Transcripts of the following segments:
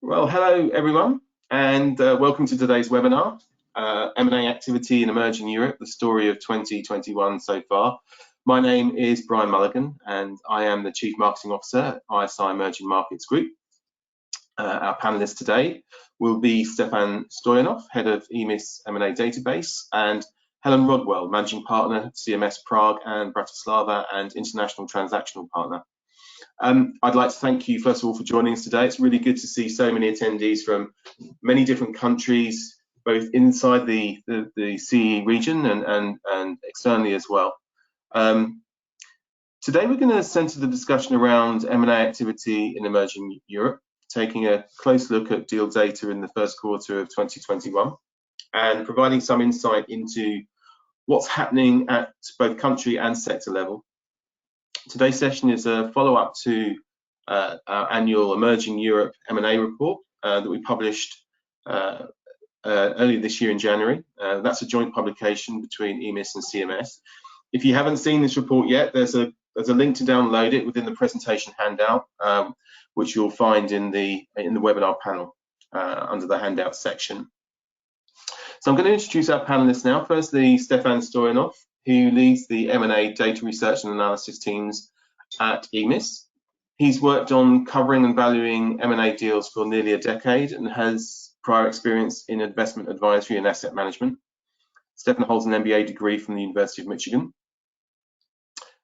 Well, hello everyone, and welcome to today's webinar, M&A Activity in Emerging Europe, the story of 2021 so far. My name is Brian Mulligan, and I am the Chief Marketing Officer at ISI Emerging Markets Group. Our panelists today will be Stefan Stoyanov, Head of EMIS M&A Database, and Helen Rodwell, Managing Partner, CMS Prague and Bratislava, and International Transactional Partner. I'd like to thank you first of all for joining us today. It's really good to see so many attendees from many different countries, both inside the CE region and externally as well. Today we're going to centre the discussion around M&A activity in emerging Europe, taking a close look at deal data in the first quarter of 2021 and providing some insight into what's happening at both country and sector level. Today's session is a follow-up to our annual Emerging Europe M&A Report that we published earlier this year in January. That's a joint publication between EMIS and CMS. If you haven't seen this report yet, there's a link to download it within the presentation handout, which you'll find in the webinar panel under the handout section. So I'm going to introduce our panelists now. Firstly, Stefan Stoyanov, who leads the M&A data research and analysis teams at EMIS. He's worked on covering and valuing M&A deals for nearly a decade and has prior experience in investment advisory and asset management. Stefan holds an MBA degree from the University of Michigan.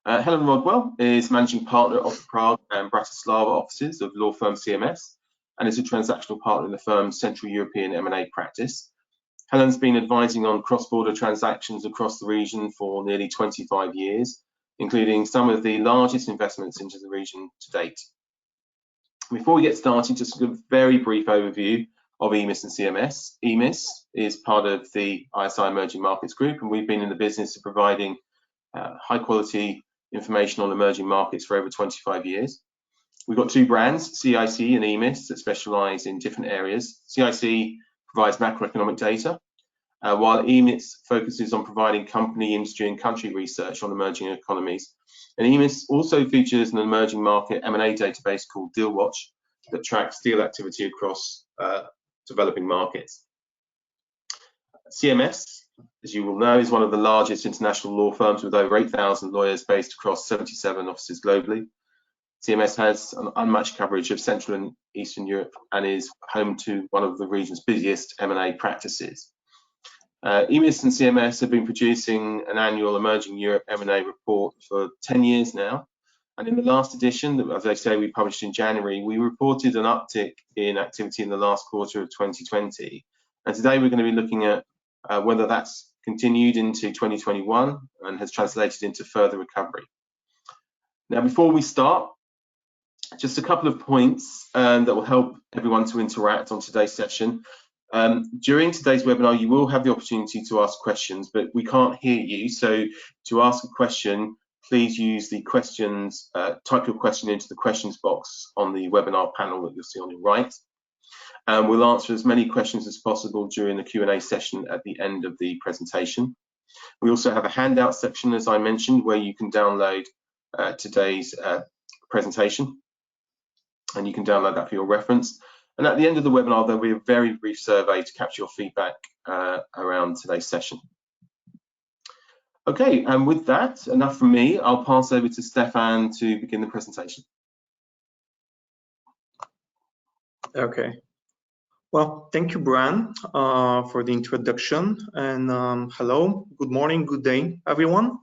Helen Rodwell is Managing Partner of the Prague and Bratislava offices of law firm CMS and is a transactional partner in the firm's Central European M&A practice. Helen's been advising on cross-border transactions across the region for nearly 25 years, including some of the largest investments into the region to date. Before we get started, just a very brief overview of EMIS and CMS. EMIS is part of the ISI Emerging Markets Group, and we've been in the business of providing high-quality information on emerging markets for over 25 years. We've got two brands, CIC and EMIS, that specialise in different areas. CIC provides macroeconomic data, while EMIS focuses on providing company, industry and country research on emerging economies. And EMIS also features an emerging market M&A database called Deal Watch that tracks deal activity across developing markets. CMS, as you will know, is one of the largest international law firms with over 8,000 lawyers based across 77 offices globally. CMS has an unmatched coverage of Central and Eastern Europe and is home to one of the region's busiest M&A practices. EMIS and CMS have been producing an annual Emerging Europe M&A report for 10 years now. And in the last edition, as I say, we published in January, we reported an uptick in activity in the last quarter of 2020. And today we're going to be looking at whether that's continued into 2021 and has translated into further recovery. Now, before we start, just a couple of points that will help everyone to interact on today's session. During today's webinar, you will have the opportunity to ask questions, but we can't hear you. So to ask a question, please use the questions, type your question into the questions box on the webinar panel that you'll see on your right. And we'll answer as many questions as possible during the Q&A session at the end of the presentation. We also have a handout section, as I mentioned, where you can download today's presentation. And you can download that for your reference. And at the end of the webinar, there'll be a very brief survey to capture your feedback around today's session. Okay, and with that, enough from me. I'll pass over to Stefan to begin the presentation. Okay. Well, thank you, Brian, for the introduction. And hello, good morning, good day, everyone.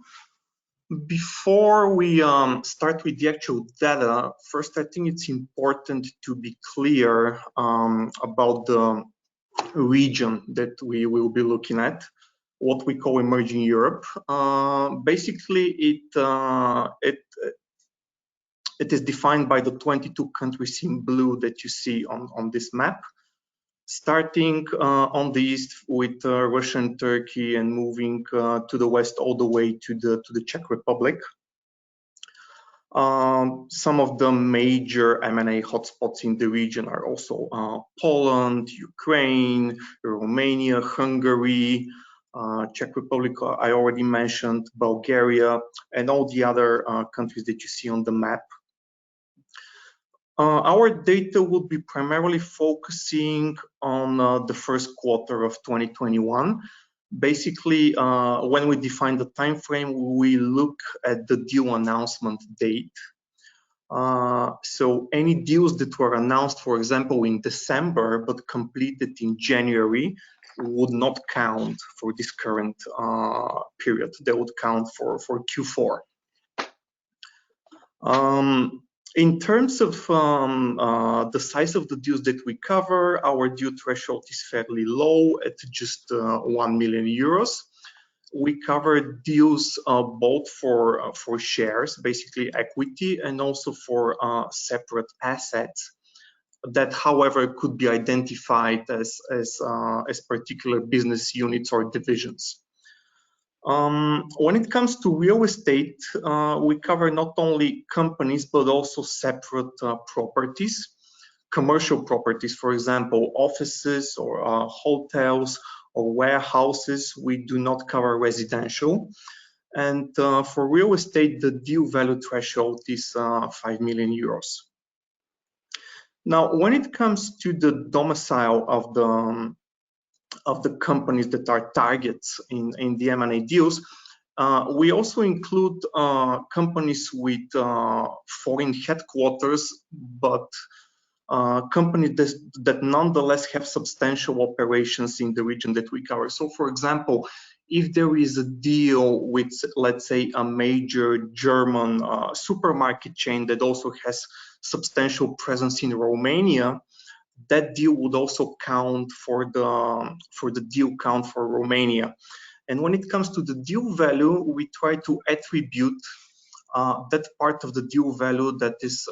Before we start with the actual data, first, I think it's important to be clear about the region that we will be looking at, what we call Emerging Europe. Basically, it is defined by the 22 countries in blue that you see on this map. Starting on the east with Russia and Turkey and moving to the west all the way to the Czech Republic. Some of the major M&A hotspots in the region are also Poland, Ukraine, Romania, Hungary, Czech Republic, I already mentioned, Bulgaria, and all the other countries that you see on the map. Our data would be primarily focusing on the first quarter of 2021. Basically, when we define the time frame, we look at the deal announcement date. So any deals that were announced, for example, in December but completed in January would not count for this current period. They would count for Q4. In terms of the size of the deals that we cover, our deal threshold is fairly low at just 1 million euros. We cover deals both for shares, basically equity, and also for separate assets that, however, could be identified as particular business units or divisions. When it comes to real estate, we cover not only companies but also separate properties, commercial properties, for example, offices or hotels or warehouses. We do not cover residential. And for real estate, the deal value threshold is 5 million euros. Now, when it comes to the domicile of the companies that are targets in the M&A deals, we also include companies with foreign headquarters, but companies that nonetheless have substantial operations in the region that we cover. So, for example, if there is a deal with, let's say, a major German supermarket chain that also has substantial presence in Romania, that deal would also count for the deal count for Romania. And when it comes to the deal value, we try to attribute that part of the deal value that is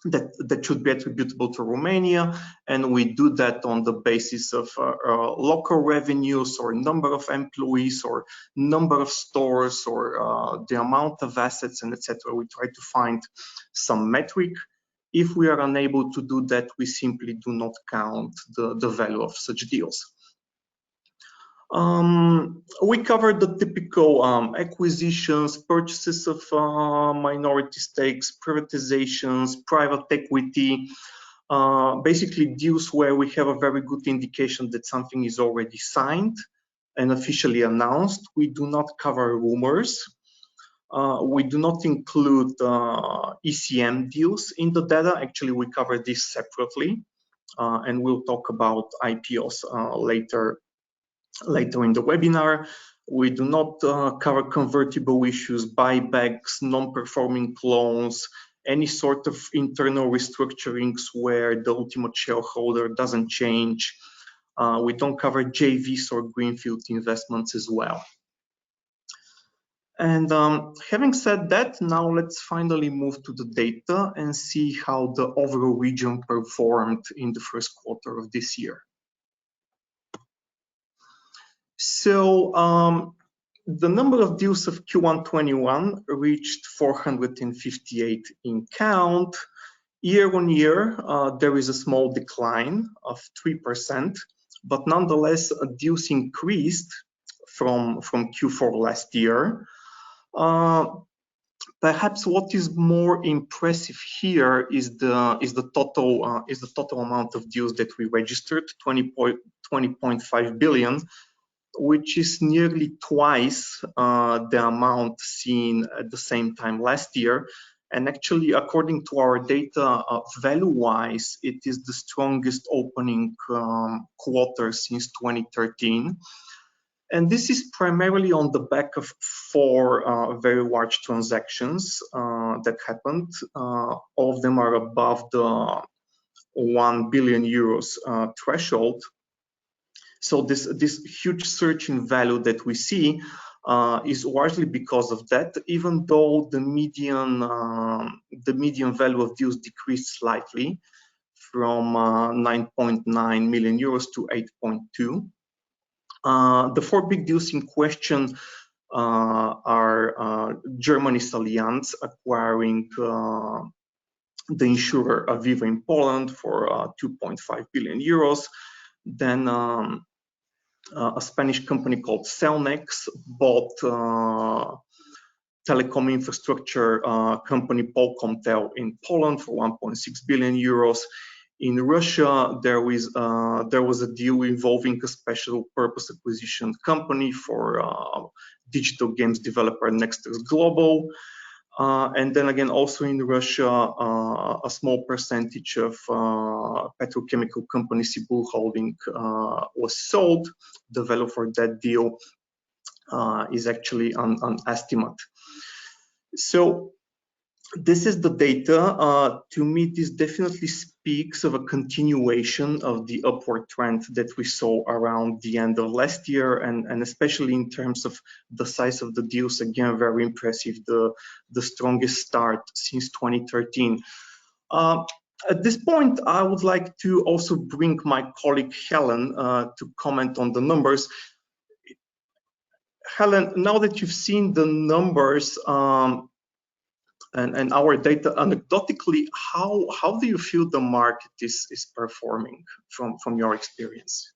that should be attributable to Romania, and we do that on the basis of local revenues or number of employees or number of stores or the amount of assets and etc. We try to find some metric. If we are unable to do that, we simply do not count the value of such deals. We covered the typical acquisitions, purchases of minority stakes, privatizations, private equity, basically deals where we have a very good indication that something is already signed and officially announced. We do not cover rumors. We do not include ECM deals in the data. Actually, we cover this separately, and we'll talk about IPOs later in the webinar. We do not cover convertible issues, buybacks, non-performing loans, any sort of internal restructurings where the ultimate shareholder doesn't change. We don't cover JVs or greenfield investments as well. And having said that, now let's finally move to the data and see how the overall region performed in the first quarter of this year. So the number of deals of Q1 21 reached 458 in count. Year on year, there is a small decline of 3%, but nonetheless, deals increased from Q4 last year. Perhaps what is more impressive here is the total amount of deals that we registered, 20.5 billion, which is nearly twice the amount seen at the same time last year. And actually, according to our data, value-wise, it is the strongest opening quarter since 2013. And this is primarily on the back of four very large transactions that happened. All of them are above the 1 billion euros threshold. So this huge surge in value that we see is largely because of that, even though the median value of deals decreased slightly from 9.9 million euros to 8.2. The four big deals in question are Germany's Allianz acquiring the insurer Aviva in Poland for 2.5 billion euros. Then a Spanish company called Cellnex bought telecom infrastructure company Polkomtel in Poland for 1.6 billion euros. In Russia, there was a deal involving a special purpose acquisition company for digital games developer Nexters Global. And then again, also in Russia, a small percentage of petrochemical company Sibul Holding was sold. The value for that deal is actually an estimate. So this is the data. To me, this definitely speaks of a continuation of the upward trend that we saw around the end of last year, and especially in terms of the size of the deals, again, very impressive, the strongest start since 2013. At this point, I would like to also bring my colleague Helen to comment on the numbers. Helen, now that you've seen the numbers, and our data anecdotally, how do you feel the market is performing from your experience?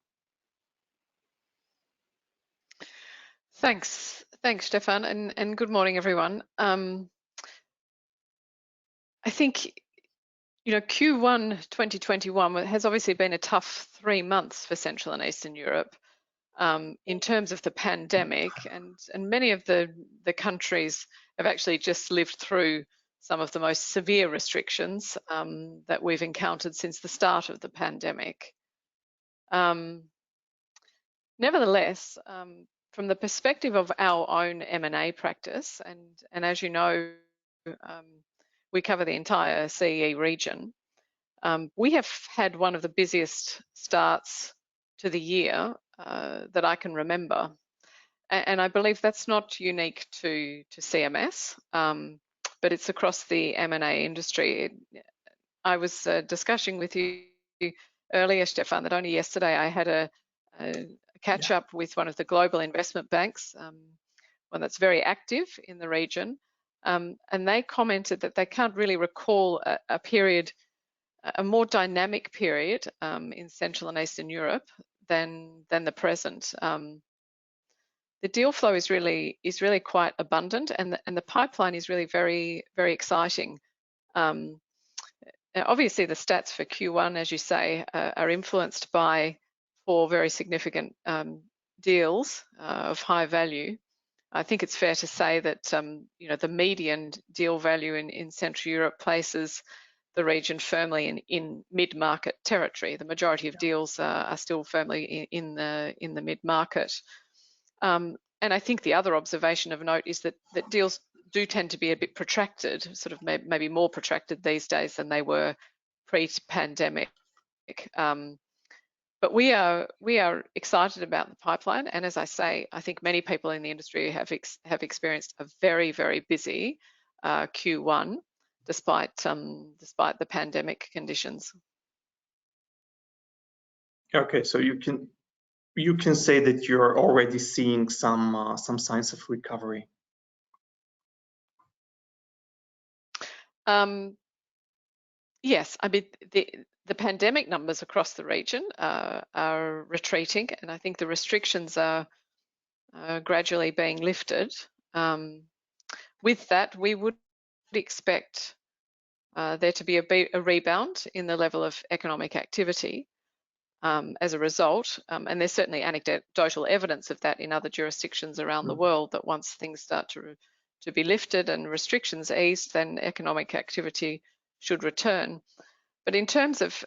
Thanks, Stefan, and good morning, everyone. I think Q1 2021 has obviously been a tough 3 months for Central and Eastern Europe in terms of the pandemic, and many of the countries have actually just lived through some of the most severe restrictions that we've encountered since the start of the pandemic. Nevertheless, from the perspective of our own M&A practice, and as you know, we cover the entire CEE region, we have had one of the busiest starts to the year that I can remember. And I believe that's not unique to CMS, but it's across the M&A industry. I was discussing with you earlier, Stefan, that only yesterday I had a catch up with one of the global investment banks, one that's very active in the region, and they commented that they can't really recall a period, a more dynamic period in Central and Eastern Europe than the present. The deal flow is really quite abundant, and the pipeline is really very, very exciting. Now, obviously, the stats for Q1, as you say, are influenced by 4 very significant deals of high value. I think it's fair to say that the median deal value in Central Europe places the region firmly in mid-market territory. The majority of deals are still firmly in the mid-market. And I think the other observation of note is that deals do tend to be a bit protracted, sort of maybe more protracted these days than they were pre-pandemic. But we are excited about the pipeline, and as I say, I think many people in the industry have experienced a very, very busy Q1, despite the pandemic conditions. Okay, so you can say that you're already seeing some signs of recovery. Yes, I mean the pandemic numbers across the region are retreating, and I think the restrictions are gradually being lifted. With that, we would expect there to be a rebound in the level of economic activity as a result, and there's certainly anecdotal evidence of that in other jurisdictions around the world, that once things start to be lifted and restrictions eased, then economic activity should return. But in terms of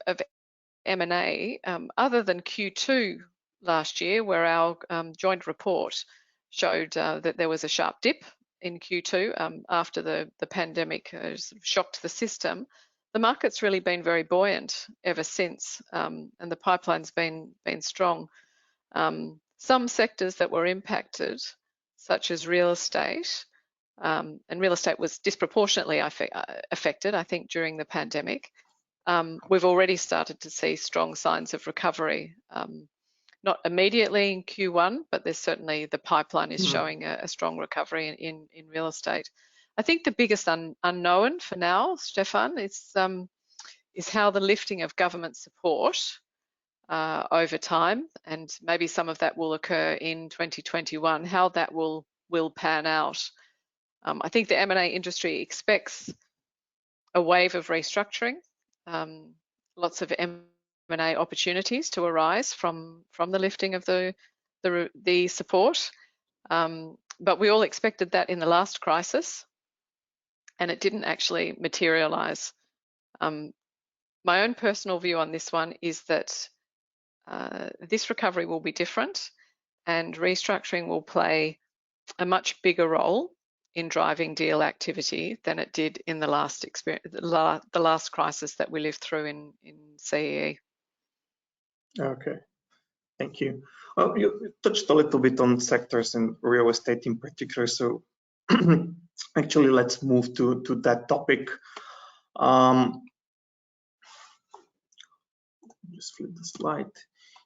M&A, other than Q2 last year, where our joint report showed that there was a sharp dip in Q2 after the pandemic sort of shocked the system, the market's really been very buoyant ever since, and the pipeline's been strong. Some sectors that were impacted, such as real estate, and real estate was disproportionately affected, I think, during the pandemic. We've already started to see strong signs of recovery, not immediately in Q1, but there's certainly the pipeline is showing a strong recovery in real estate. I think the biggest unknown for now, Stefan, is how the lifting of government support over time, and maybe some of that will occur in 2021, how that will pan out. I think the M&A industry expects a wave of restructuring, lots of M&A opportunities to arise from the lifting of the support, but we all expected that in the last crisis, and it didn't actually materialize. My own personal view on this one is that this recovery will be different, and restructuring will play a much bigger role in driving deal activity than it did in the last experience, the last crisis that we lived through in CEE. Okay, thank you. Well, you touched a little bit on sectors and real estate in particular, so actually let's move to that topic. Just flip the slide.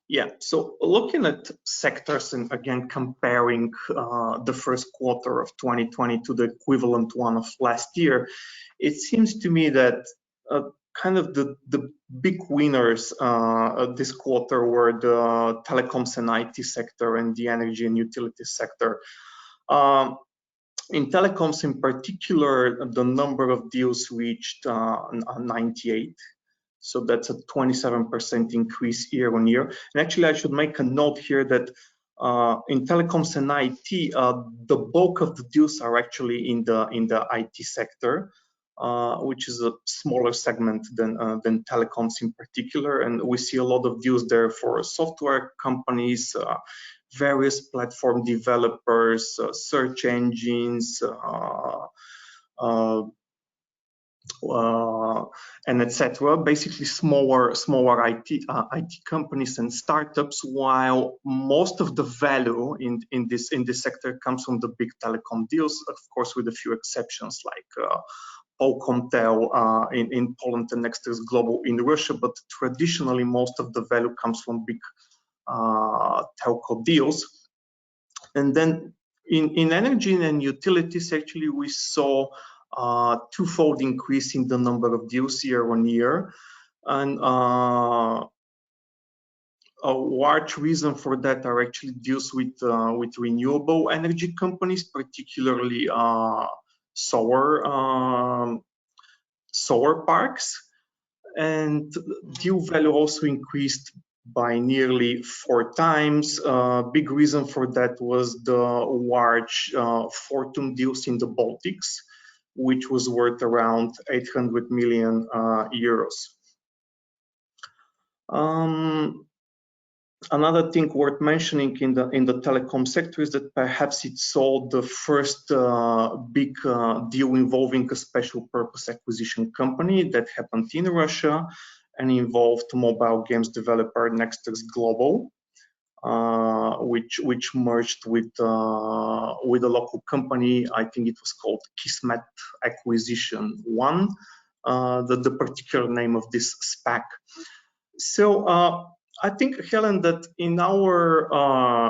Yeah, so looking at sectors and again comparing the first quarter of 2020 to the equivalent one of last year, it seems to me that kind of the big winners this quarter were the telecoms and IT sector and the energy and utilities sector. In telecoms in particular, the number of deals reached 98. So that's a 27% increase year on year. And actually, I should make a note here that in telecoms and IT, the bulk of the deals are actually in the IT sector, which is a smaller segment than telecoms in particular. And we see a lot of deals there for software companies, various platform developers, search engines, and etc. Basically, smaller IT companies and startups. While most of the value in this sector comes from the big telecom deals, of course, with a few exceptions like Polkomtel in Poland and Nexters Global in Russia. But traditionally, most of the value comes from big telco deals. And then in energy and utilities, actually, we saw twofold increase in the number of deals year on year, and a large reason for that are actually deals with renewable energy companies, particularly solar parks, and deal value also increased by nearly 4 times. Big reason for that was the large Fortum deals in the Baltics, which was worth around 800 million euros. Another thing worth mentioning in the telecom sector is that perhaps it saw the first big deal involving a special purpose acquisition company that happened in Russia and involved mobile games developer Nexters Global, which merged with a local company. I think it was called Kismet Acquisition One, the particular name of this SPAC. So I think, Helen, that in our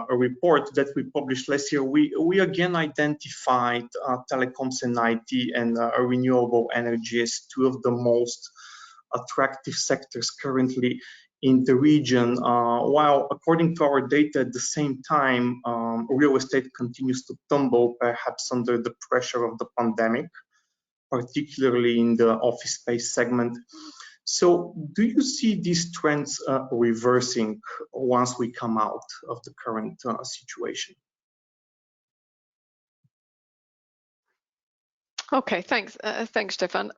report that we published last year, we again identified telecoms and IT and renewable energy as 2 of the most attractive sectors currently in the region, while according to our data at the same time, real estate continues to tumble, perhaps under the pressure of the pandemic, particularly in the office space segment. So do you see these trends reversing once we come out of the current situation? Okay, thanks, Stefan.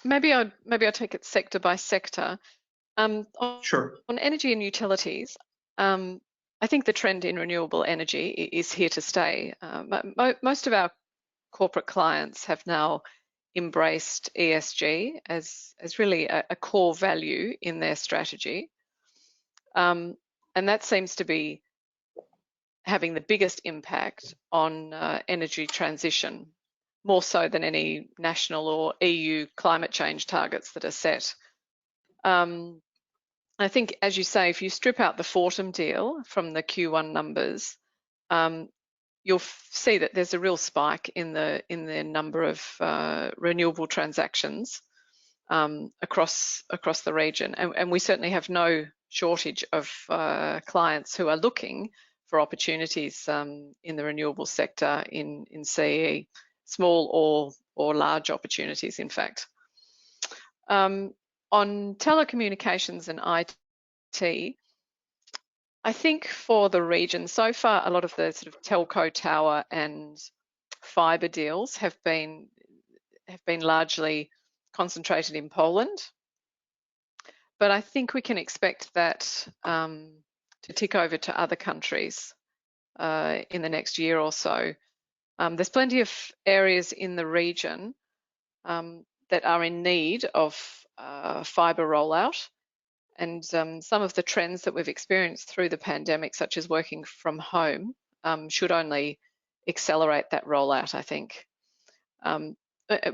Maybe I'll take it sector by sector. Sure. On energy and utilities, I think the trend in renewable energy is here to stay. Most of our corporate clients have now embraced ESG as really a core value in their strategy. And that seems to be having the biggest impact on energy transition, more so than any national or EU climate change targets that are set. I think, as you say, if you strip out the Fortum deal from the Q1 numbers, you'll see that there's a real spike in the number of renewable transactions across the region, and we certainly have no shortage of clients who are looking for opportunities in the renewable sector in CE. small or large opportunities, in fact. On telecommunications and IT, I think for the region, so far, a lot of the sort of telco tower and fibre deals have been largely concentrated in Poland. But I think we can expect that to tick over to other countries in the next year or so. There's plenty of areas in the region that are in need of fibre rollout. And some of the trends that we've experienced through the pandemic, such as working from home, should only accelerate that rollout, I think.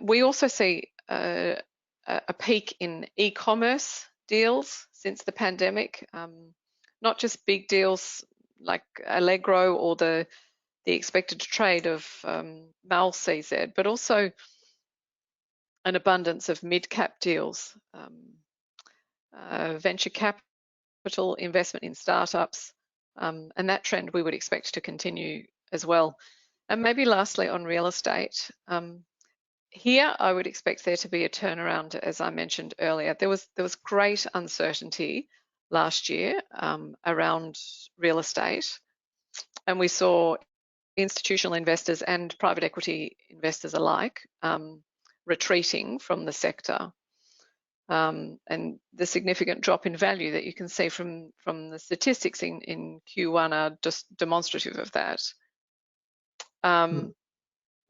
We also see a peak in e-commerce deals since the pandemic, not just big deals like Allegro or the expected trade of Mal CZ, but also an abundance of mid-cap deals, venture capital investment in startups, and that trend we would expect to continue as well. And maybe lastly on real estate, here I would expect there to be a turnaround, as I mentioned earlier. There was great uncertainty last year around real estate, and we saw institutional investors and private equity investors alike retreating from the sector. And the significant drop in value that you can see from the statistics in Q1 are just demonstrative of that.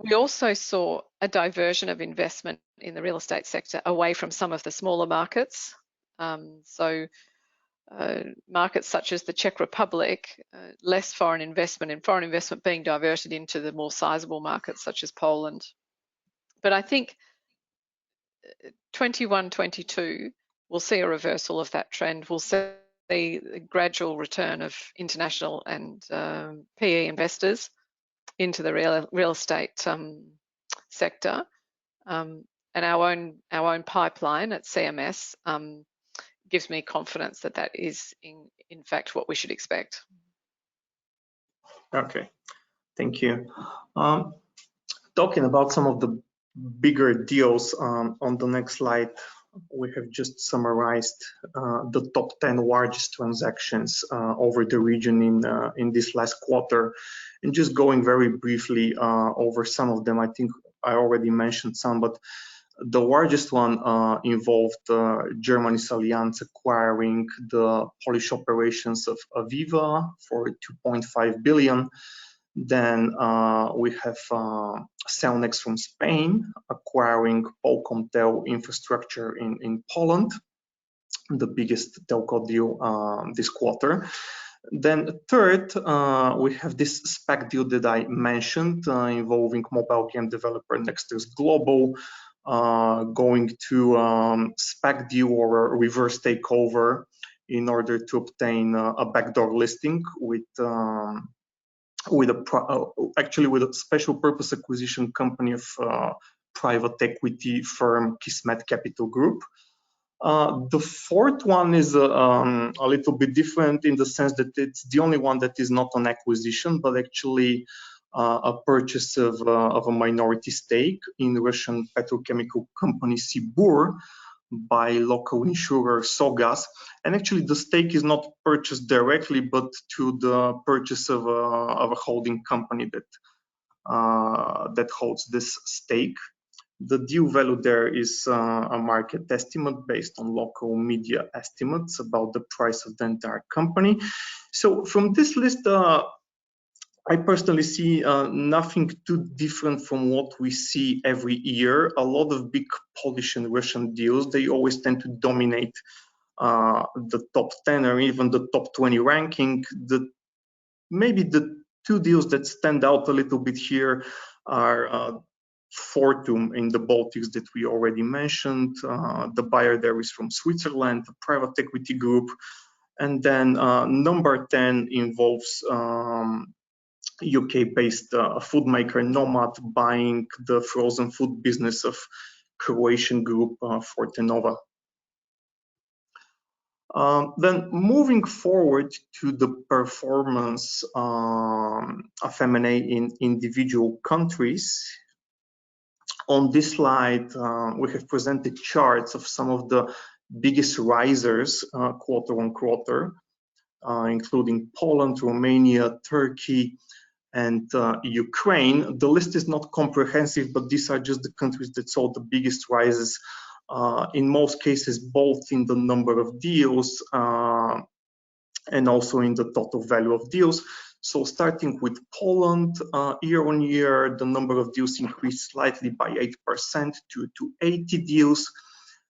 We also saw a diversion of investment in the real estate sector away from some of the smaller markets. Markets such as the Czech Republic, less foreign investment being diverted into the more sizable markets such as Poland. But I think 21-22 we'll see a reversal of that trend. We'll see a gradual return of international and PE investors into the real estate sector, and our own pipeline at CMS gives me confidence that that is in fact what we should expect. Okay, thank you. Talking about some of the bigger deals, on the next slide, we have just summarized the top 10 largest transactions over the region in this last quarter, and just going very briefly over some of them. I think I already mentioned some, but the largest one involved Germany's Allianz acquiring the Polish operations of Aviva for 2.5 billion. Then we have Cellnex from Spain acquiring Polkomtel infrastructure in Poland, the biggest telco deal this quarter. Then third, we have this SPAC deal that I mentioned involving mobile game developer Nexters Global, going to SPAC deal or a reverse takeover in order to obtain a backdoor listing with a special purpose acquisition company of private equity firm Kismet Capital Group. The fourth one is a little bit different in the sense that it's the only one that is not an acquisition, but actually a purchase of a minority stake in Russian petrochemical company Sibur by local insurer Sogas. And actually the stake is not purchased directly, but through the purchase of a holding company that holds this stake. The deal value there is a market estimate based on local media estimates about the price of the entire company. So from this list, I personally see nothing too different from what we see every year. A lot of big Polish and Russian deals, they always tend to dominate the top 10 or even the top 20 ranking. Maybe the two deals that stand out a little bit here are Fortum in the Baltics that we already mentioned. The buyer there is from Switzerland, a private equity group. And then number 10 involves UK-based food maker Nomad buying the frozen food business of Croatian group Fortenova. Then moving forward to the performance of M&A in individual countries, On this slide, we have presented charts of some of the biggest risers quarter on quarter, including Poland, Romania, Turkey, and Ukraine. The list is not comprehensive, but these are just the countries that saw the biggest rises, in most cases, both in the number of deals and also in the total value of deals. So starting with Poland, year on year, the number of deals increased slightly by 8% to 80 deals.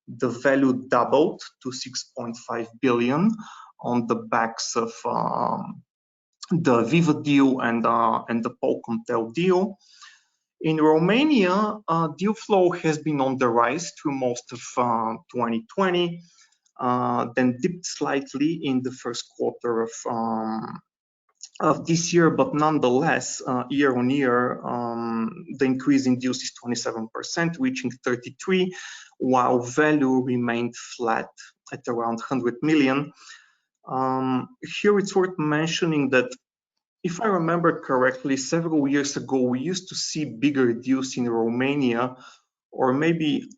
The value doubled to 6.5 billion on the backs of the Viva deal and the Polkomtel deal. In Romania, deal flow has been on the rise through most of 2020, then dipped slightly in the first quarter of this year, but nonetheless, year on year, the increase in deals is 27%, reaching 33, while value remained flat at around 100 million. Here it's worth mentioning that if I remember correctly, several years ago, we used to see bigger deals in Romania, or maybe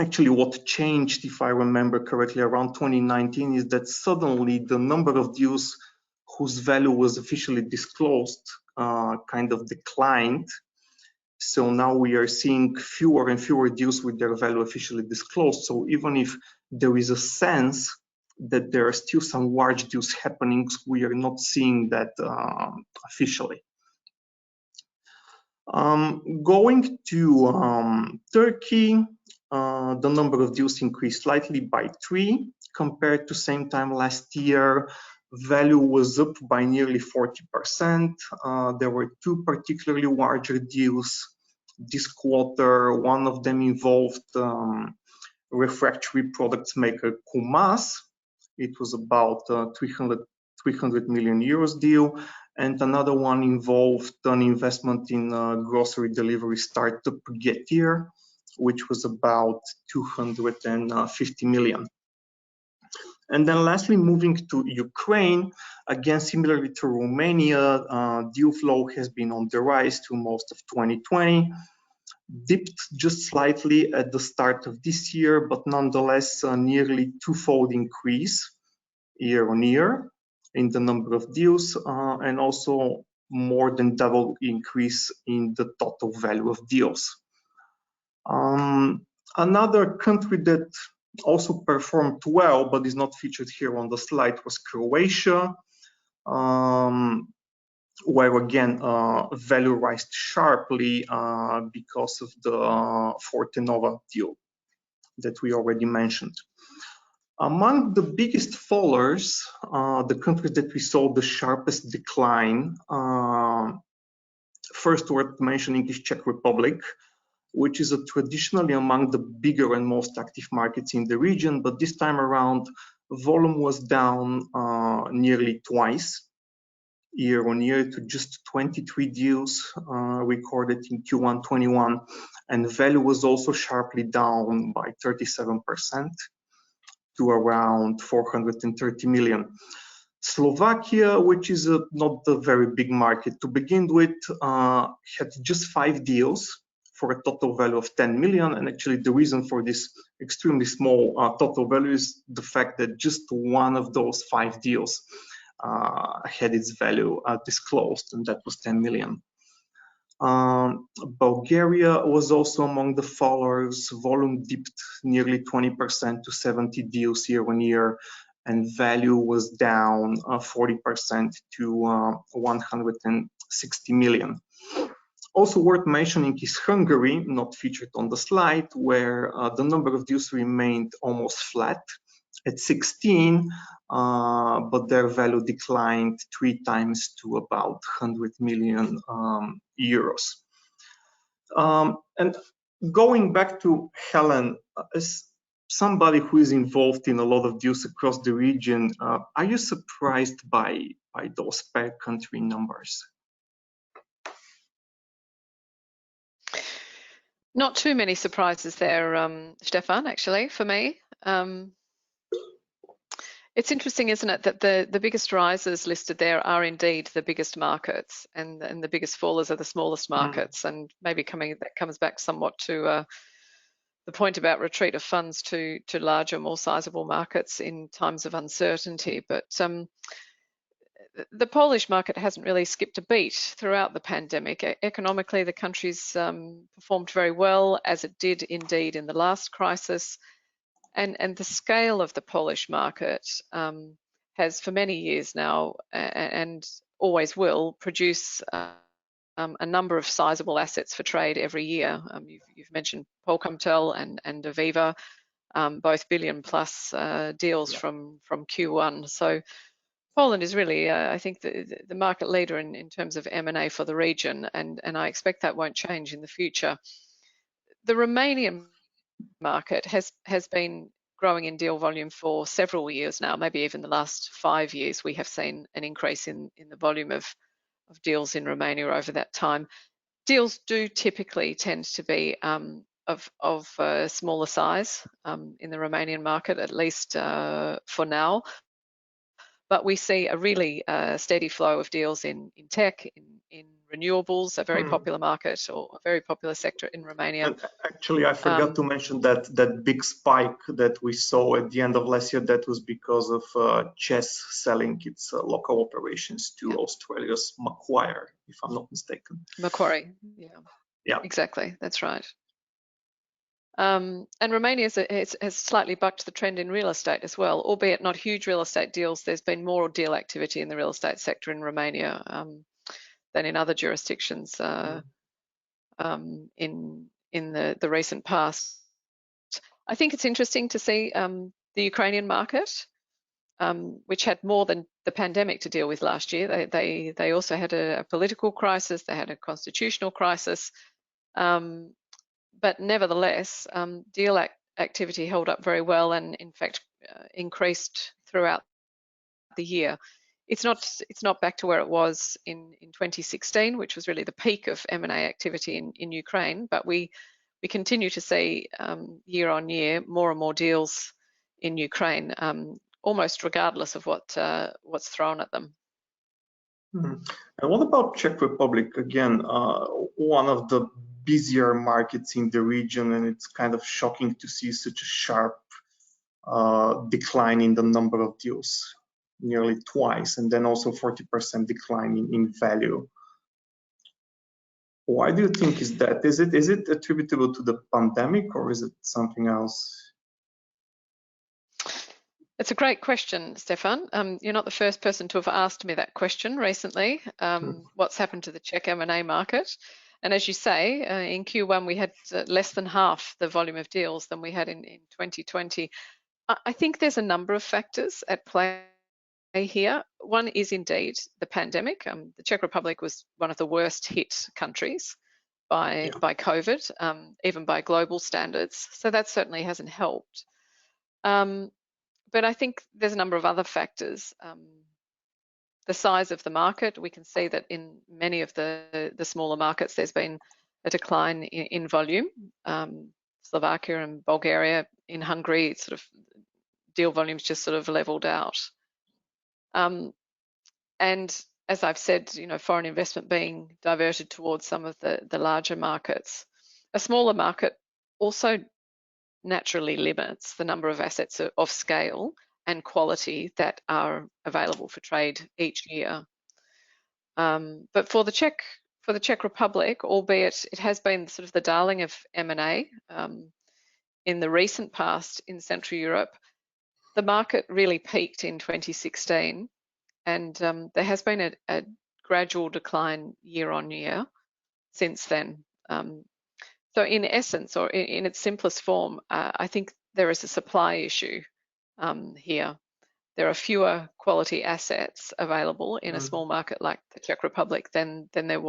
actually what changed, if I remember correctly, around 2019 is that suddenly the number of deals whose value was officially disclosed kind of declined. So now we are seeing fewer and fewer deals with their value officially disclosed. So even if there is a sense that there are still some large deals happening, we are not seeing that officially. Going to Turkey, the number of deals increased slightly by 3 compared to same time last year. Value was up by nearly 40%. There were 2 particularly larger deals this quarter. One of them involved refractory products maker Kumas. It was about 300 million euros deal, and another one involved an investment in grocery delivery startup Getir, which was about 250 million. And then lastly, moving to Ukraine, again, similarly to Romania, deal flow has been on the rise through most of 2020, dipped just slightly at the start of this year, but nonetheless, a nearly 2-fold increase year on year in the number of deals, and also more than double increase in the total value of deals. Another country that also performed well, but is not featured here on the slide, was Croatia, where again, value rised sharply because of the Fortenova deal that we already mentioned. Among the biggest fallers, the countries that we saw the sharpest decline, first worth mentioning is Czech Republic, which is traditionally among the bigger and most active markets in the region, but this time around, volume was down nearly twice year on year to just 23 deals recorded in Q1 21, and value was also sharply down by 37% to around 430 million. Slovakia, which is not a very big market to begin with, had just 5 deals for a total value of 10 million. And actually the reason for this extremely small total value is the fact that just one of those 5 deals had its value disclosed, and that was 10 million. Bulgaria was also among the followers. Volume dipped nearly 20% to 70 deals year on year, and value was down 40% to 160 million. Also worth mentioning is Hungary, not featured on the slide, where the number of deals remained almost flat at 16, but their value declined 3 times to about 100 million euros. And going back to Helen, as somebody who is involved in a lot of deals across the region, are you surprised by those per country numbers? Not too many surprises there, Stefan, actually, for me. It's interesting, isn't it, that the biggest risers listed there are indeed the biggest markets, and the biggest fallers are the smallest markets. And maybe that comes back somewhat to the point about retreat of funds to larger, more sizable markets in times of uncertainty. But the Polish market hasn't really skipped a beat throughout the pandemic. Economically, the country's performed very well, as it did indeed in the last crisis. And the scale of the Polish market has for many years now and always will produce a number of sizable assets for trade every year. You've mentioned Polkomtel and Aviva, both billion-plus deals from Q1. So Poland is really, I think, the market leader in terms of M&A for the region, and I expect that won't change in the future. The Romanian market has been growing in deal volume for several years now, maybe even the last 5 years. We have seen an increase in the volume of deals in Romania over that time. Deals do typically tend to be of smaller size in the Romanian market, at least for now. But we see a really steady flow of deals in tech, in renewables, a very popular market or a very popular sector in Romania. And actually, I forgot to mention that big spike that we saw at the end of last year. That was because of CEZ selling its local operations to Australia's Macquarie, if I'm not mistaken. Macquarie, yeah, exactly, that's right. And Romania has slightly bucked the trend in real estate as well, albeit not huge real estate deals. There's been more deal activity in the real estate sector in Romania than in other jurisdictions in the recent past. I think it's interesting to see the Ukrainian market, which had more than the pandemic to deal with last year. They also had a political crisis. They had a constitutional crisis. But nevertheless, deal activity held up very well, and in fact increased throughout the year. It's not back to where it was in 2016, which was really the peak of M&A activity in Ukraine. But we continue to see year on year more and more deals in Ukraine, almost regardless of what's thrown at them. And what about Czech Republic? Again, one of the busier markets in the region, and it's kind of shocking to see such a sharp decline in the number of deals, nearly twice, and then also 40% decline in value. Why do you think is that? Is it attributable to the pandemic, or is it something else? It's a great question, Stefan. You're not the first person to have asked me that question recently. What's happened to the Czech M&A market? And as you say, in Q1 we had less than half the volume of deals than we had in 2020. I think there's a number of factors at play here. One is indeed the pandemic. The Czech Republic was one of the worst hit countries by COVID, even by global standards. So that certainly hasn't helped. But I think there's a number of other factors. The size of the market, we can see that in many of the smaller markets, there's been a decline in volume. Slovakia and Bulgaria, in Hungary, sort of deal volumes just sort of leveled out. And as I've said, foreign investment being diverted towards some of the larger markets. A smaller market also naturally limits the number of assets of scale and quality that are available for trade each year. But for the Czech Republic, albeit it has been sort of the darling of M&A in the recent past in Central Europe, the market really peaked in 2016, and there has been a gradual decline year on year since then. So in essence, or in its simplest form, I think there is a supply issue here. There are fewer quality assets available in a small market like the Czech Republic than there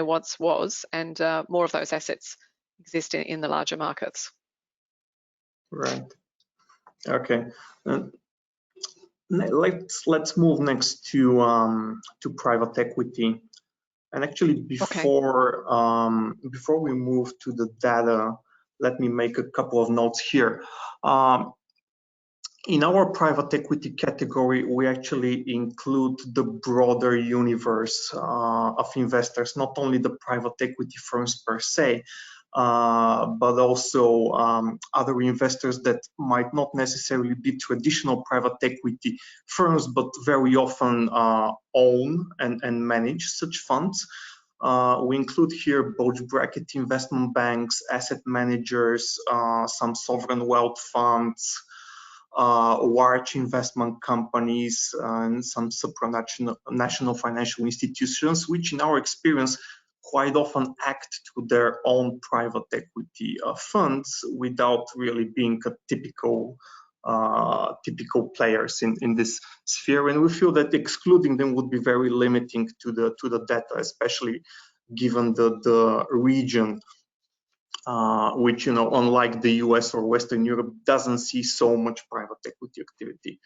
once was, and more of those assets exist in the larger markets. Right. Okay. Let's move next to private equity. And actually, before we move to the data, let me make a couple of notes here. in our private equity category, we actually include the broader universe of investors, not only the private equity firms per se, but also other investors that might not necessarily be traditional private equity firms, but very often own and manage such funds. We include here bulge bracket investment banks, asset managers, some sovereign wealth funds, large investment companies, and some supranational financial institutions, which in our experience quite often act to their own private equity funds without really being a typical players in this sphere. And we feel that excluding them would be very limiting to the data, especially given the region, which, unlike the US or Western Europe, doesn't see so much private equity activity.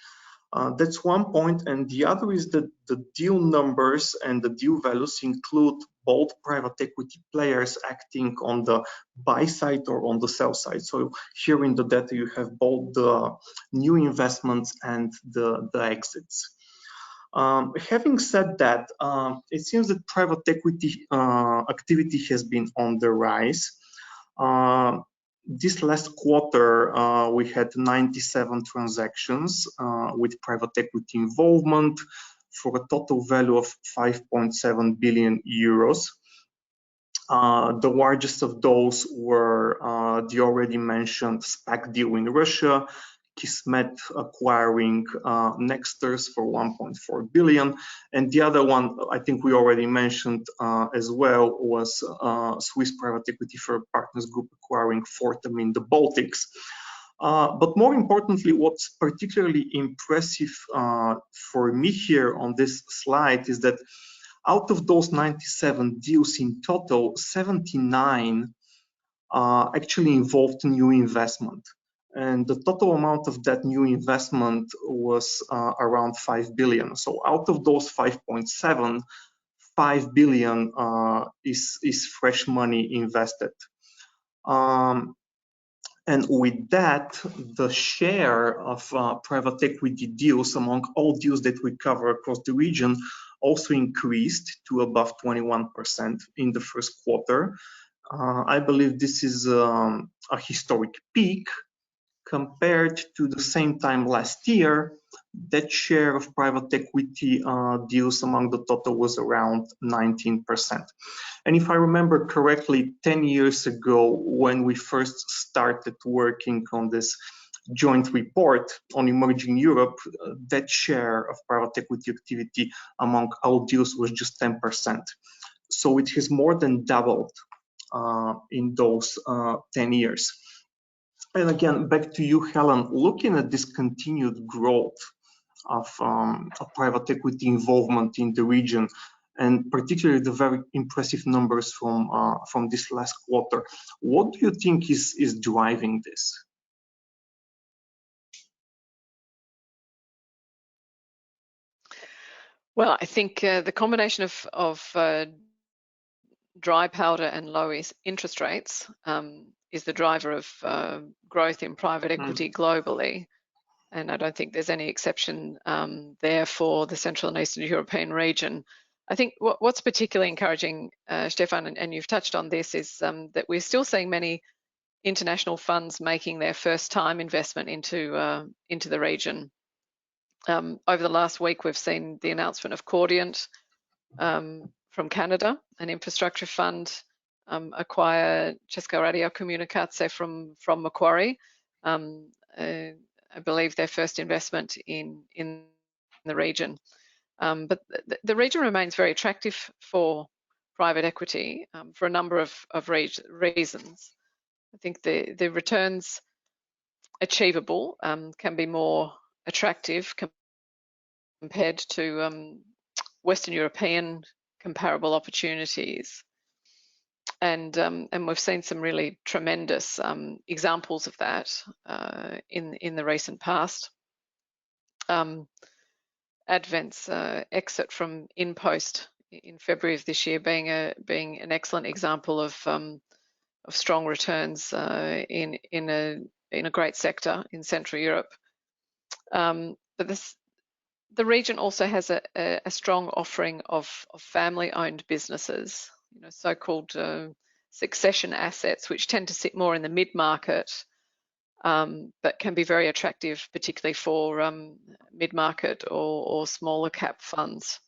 That's one point. And the other is that the deal numbers and the deal values include both private equity players acting on the buy side or on the sell side. So here in the data, you have both the new investments and the exits. Having said that, it seems that private equity activity has been on the rise. This last quarter, we had 97 transactions with private equity involvement for a total value of 5.7 billion euros. The largest of those were the already mentioned SPAC deal in Russia, Kismet acquiring Nexters for 1.4 billion. And the other one, I think we already mentioned as well, was Swiss private equity firm Partners Group acquiring Fortem in the Baltics. But more importantly, what's particularly impressive for me here on this slide is that out of those 97 deals in total, 79 actually involved new investment. And the total amount of that new investment was around 5 billion. So out of those 5.7, 5 billion is fresh money invested. And with that, the share of private equity deals among all deals that we cover across the region also increased to above 21% in the first quarter. I believe this is a historic peak. Compared to the same time last year, that share of private equity deals among the total was around 19%. And if I remember correctly, 10 years ago, when we first started working on this joint report on emerging Europe, that share of private equity activity among all deals was just 10%. So it has more than doubled in those 10 years. And again, back to you, Helen, looking at this continued growth of private equity involvement in the region, and particularly the very impressive numbers from this last quarter, what do you think is driving this? Well, I think the combination of dry powder and low interest rates is the driver of growth in private equity globally. And I don't think there's any exception there for the Central and Eastern European region. I think what's particularly encouraging, Stefan, and you've touched on this, is that we're still seeing many international funds making their first time investment into the region. Over the last week, we've seen the announcement of Cordiant from Canada, an infrastructure fund, acquire Česká radiokomunikace from Macquarie. I believe their first investment in the region. But the region remains very attractive for private equity for a number of reasons. I think the returns achievable can be more attractive compared to Western European comparable opportunities. And we've seen some really tremendous examples of that in the recent past. Advent's exit from InPost in February of this year being an excellent example of strong returns in a great sector in Central Europe. But the region also has a strong offering of family-owned businesses, so-called succession assets, which tend to sit more in the mid-market, but can be very attractive, particularly for mid-market or smaller cap funds.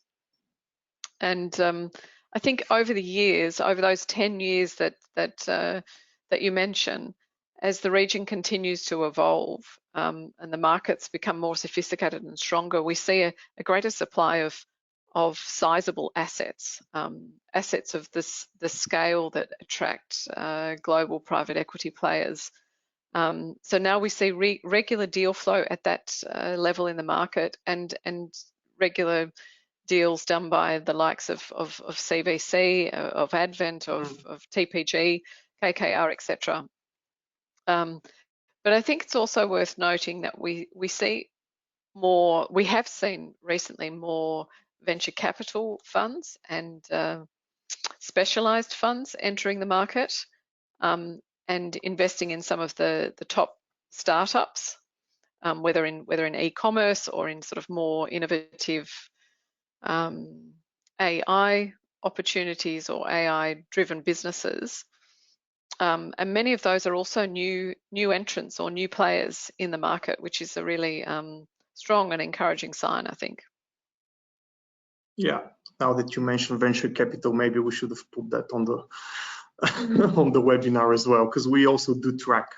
And I think over the years, over those 10 years that you mentioned, as the region continues to evolve and the markets become more sophisticated and stronger, we see a greater supply of sizable assets, assets of the scale that attract global private equity players. So now we see regular deal flow at that level in the market, and regular deals done by the likes of CVC, of Advent, of TPG, KKR, etc. But I think it's also worth noting that we have seen recently more venture capital funds and specialized funds entering the market and investing in some of the top startups, whether in e-commerce or in sort of more innovative AI opportunities or AI-driven businesses. And many of those are also new entrants or new players in the market, which is a really strong and encouraging sign, I think. Yeah, now that you mentioned venture capital, maybe we should have put that on the on the webinar as well, because we also do track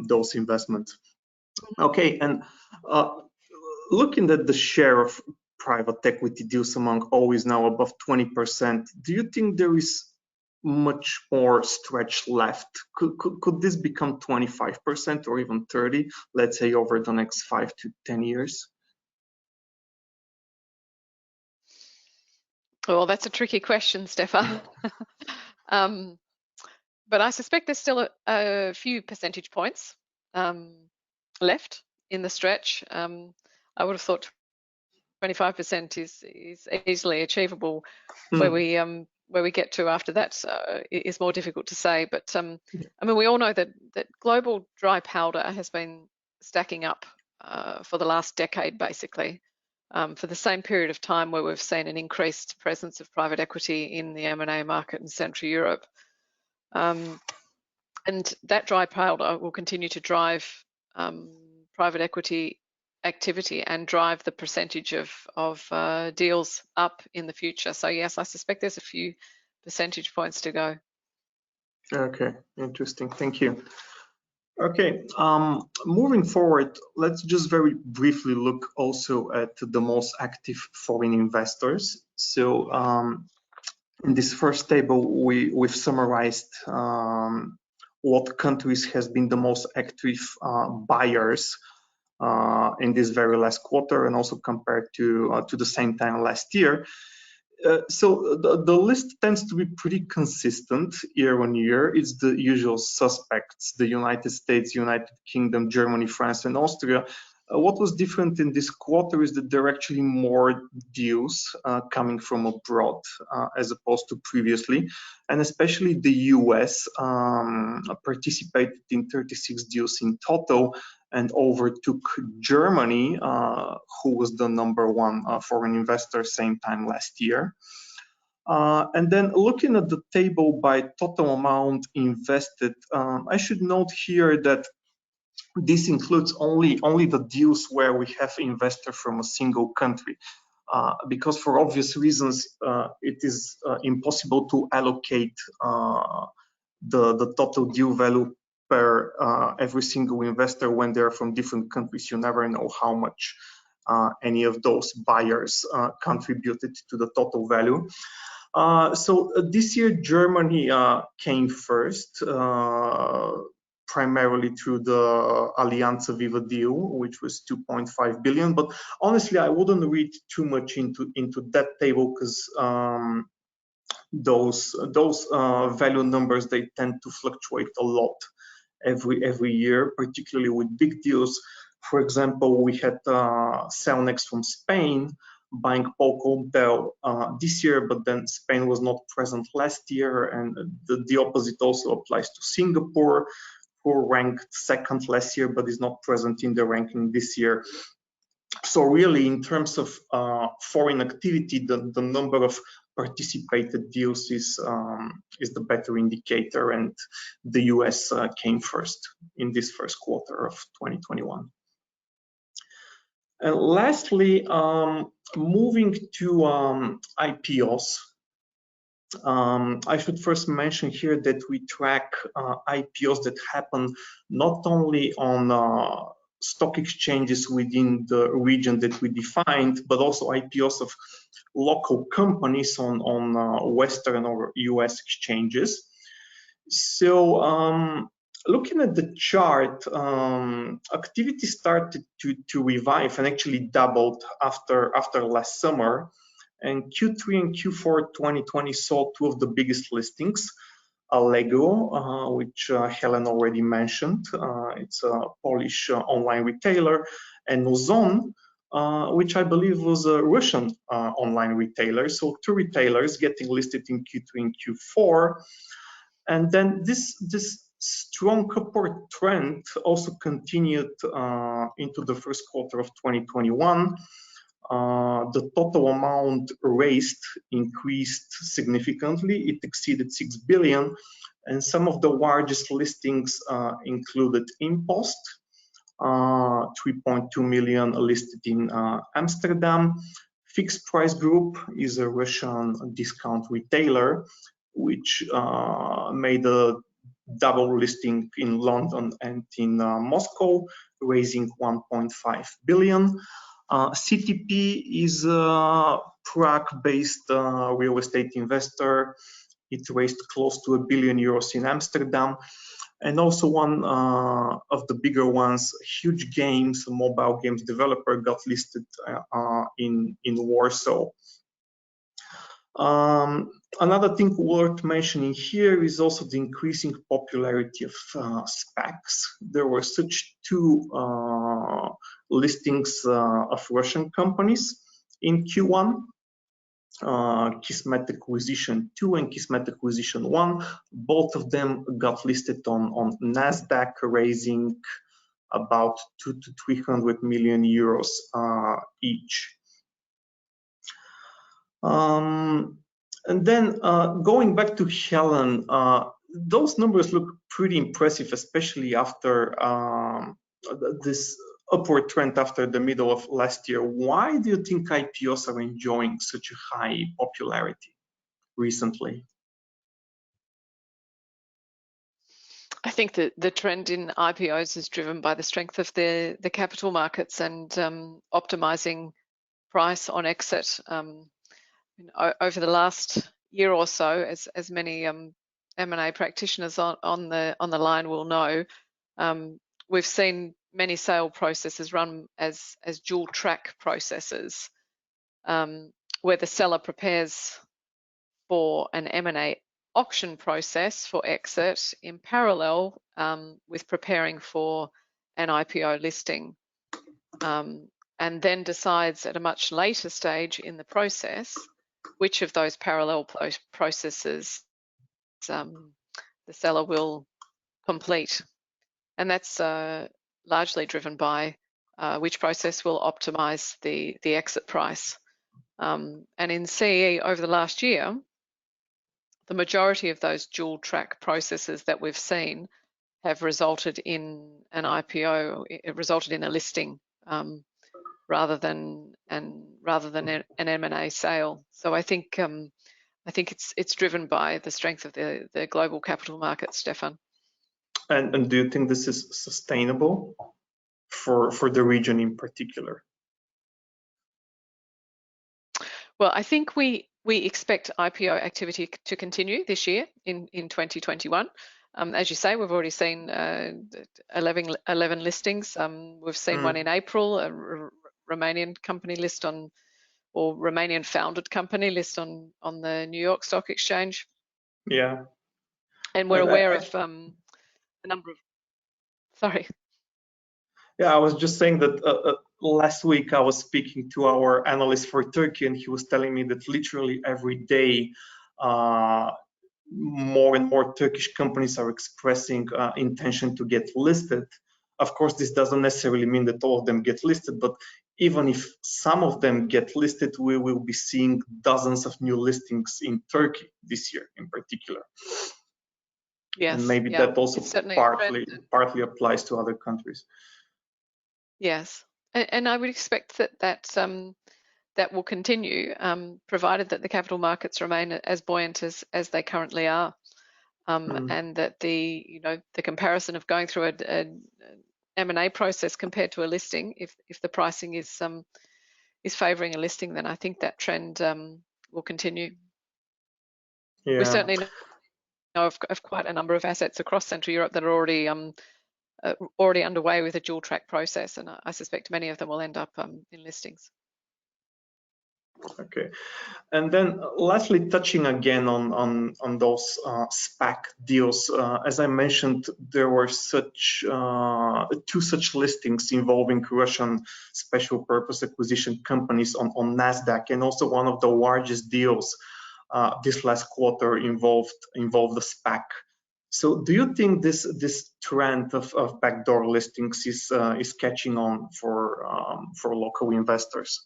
those investments. Okay, and looking at the share of private equity deals among all is now above 20%. Do you think there is much more stretch left? Could this become 25% or even 30%, let's say over the next 5 to 10 years? Well, that's a tricky question, Stefan. But I suspect there's still a few percentage points left in the stretch. I would have thought 25% is easily achievable. Where we get to after that is more difficult to say. But I mean, we all know that global dry powder has been stacking up for the last decade, basically, for the same period of time where we've seen an increased presence of private equity in the M&A market in Central Europe. And that dry powder will continue to drive private equity activity and drive the percentage of deals up in the future. So yes, I suspect there's a few percentage points to go. Okay, interesting. Thank you. Okay, moving forward, let's just very briefly look also at the most active foreign investors. So in this first table, we've summarized what countries has been the most active buyers in this very last quarter, and also compared to the same time last year. So the list tends to be pretty consistent year on year. It's the usual suspects: the United States, United Kingdom, Germany, France, and Austria. What was different in this quarter is that there are actually more deals coming from abroad as opposed to previously, and especially the US participated in 36 deals in total and overtook Germany, who was the #1 foreign investor same time last year. And then looking at the table by total amount invested, I should note here that this includes only the deals where we have investor from a single country, because for obvious reasons it is impossible to allocate the total deal value per every single investor when they're from different countries. You never know how much any of those buyers contributed to the total value. So this year Germany came first, primarily through the Allianz Viva deal, which was 2.5 billion. But honestly, I wouldn't read too much into that table, because those value numbers, they tend to fluctuate a lot every year, particularly with big deals. For example, we had Cellnex from Spain buying Polkomtel this year, but then Spain was not present last year, and the opposite also applies to Singapore, who ranked second last year but is not present in the ranking this year. So really, in terms of foreign activity, the number of participated deals is the better indicator, and the US came first in this first quarter of 2021. And lastly, moving to IPOs, I should first mention here that we track IPOs that happen not only on stock exchanges within the region that we defined, but also IPOs of local companies on Western or US exchanges. So looking at the chart, activity started to revive and actually doubled after last summer. And Q3 and Q4 2020 saw two of the biggest listings. Allegro, which Helen already mentioned, it's a Polish online retailer, and Ozon, which I believe was a Russian online retailer. So two retailers getting listed in Q3 and Q4. And then this strong upward trend also continued into the first quarter of 2021. The total amount raised increased significantly. It exceeded 6 billion, and some of the largest listings included Impost, 3.2 million listed in Amsterdam. Fixed Price Group is a Russian discount retailer, which made a double listing in London and in Moscow, raising 1.5 billion. CTP is a Prague-based real estate investor. It raised close to €1 billion in Amsterdam. And also one of the bigger ones, Huge Games, a mobile games developer, got listed in Warsaw. Another thing worth mentioning here is also the increasing popularity of SPACs. There were such two listings of Russian companies in Q1, Kismet Acquisition 2 and Kismet Acquisition 1. Both of them got listed on NASDAQ, raising about 200 to 300 million euros each. And then going back to Helen, those numbers look pretty impressive, especially after this upward trend after the middle of last year. Why do you think IPOs are enjoying such a high popularity recently? I think that the trend in IPOs is driven by the strength of the capital markets and optimizing price on exit. Over the last year or so, as many M&A practitioners on the line will know, we've seen many sale processes run as dual track processes, where the seller prepares for an M&A auction process for exit in parallel with preparing for an IPO listing, and then decides at a much later stage in the process which of those parallel processes the seller will complete. And that's largely driven by which process will optimize the exit price. And in CE over the last year, the majority of those dual track processes that we've seen have resulted in an IPO, it resulted in a listing rather than an M&A sale. So I think it's driven by the strength of the global capital markets, Stefan. And do you think this is sustainable for the region in particular? Well, I think we expect IPO activity to continue this year in 2021. As you say, we've already seen 11 listings. We've seen one in April, a Romanian company list on, or Romanian founded company list on the New York Stock Exchange. Yeah. And we're aware of a number of, sorry. Yeah, I was just saying that last week I was speaking to our analyst for Turkey, and he was telling me that literally every day more and more Turkish companies are expressing intention to get listed. Of course, this doesn't necessarily mean that all of them get listed, but even if some of them get listed, we will be seeing dozens of new listings in Turkey this year in particular. Yes, and maybe yeah, that also it's certainly a trend. partly applies to other countries. Yes, and I would expect that will continue, provided that the capital markets remain as buoyant as they currently are, and that the comparison of going through an M&A process compared to a listing, if the pricing is favouring a listing, then I think that trend will continue. Yeah. We certainly know of quite a number of assets across Central Europe that are already underway with a dual track process, and I suspect many of them will end up in listings. Okay, and then lastly, touching again on those SPAC deals, as I mentioned, there were two such listings involving Russian special purpose acquisition companies on NASDAQ, and also one of the largest deals this last quarter involved the SPAC. So, do you think this trend of backdoor listings is catching on for local investors?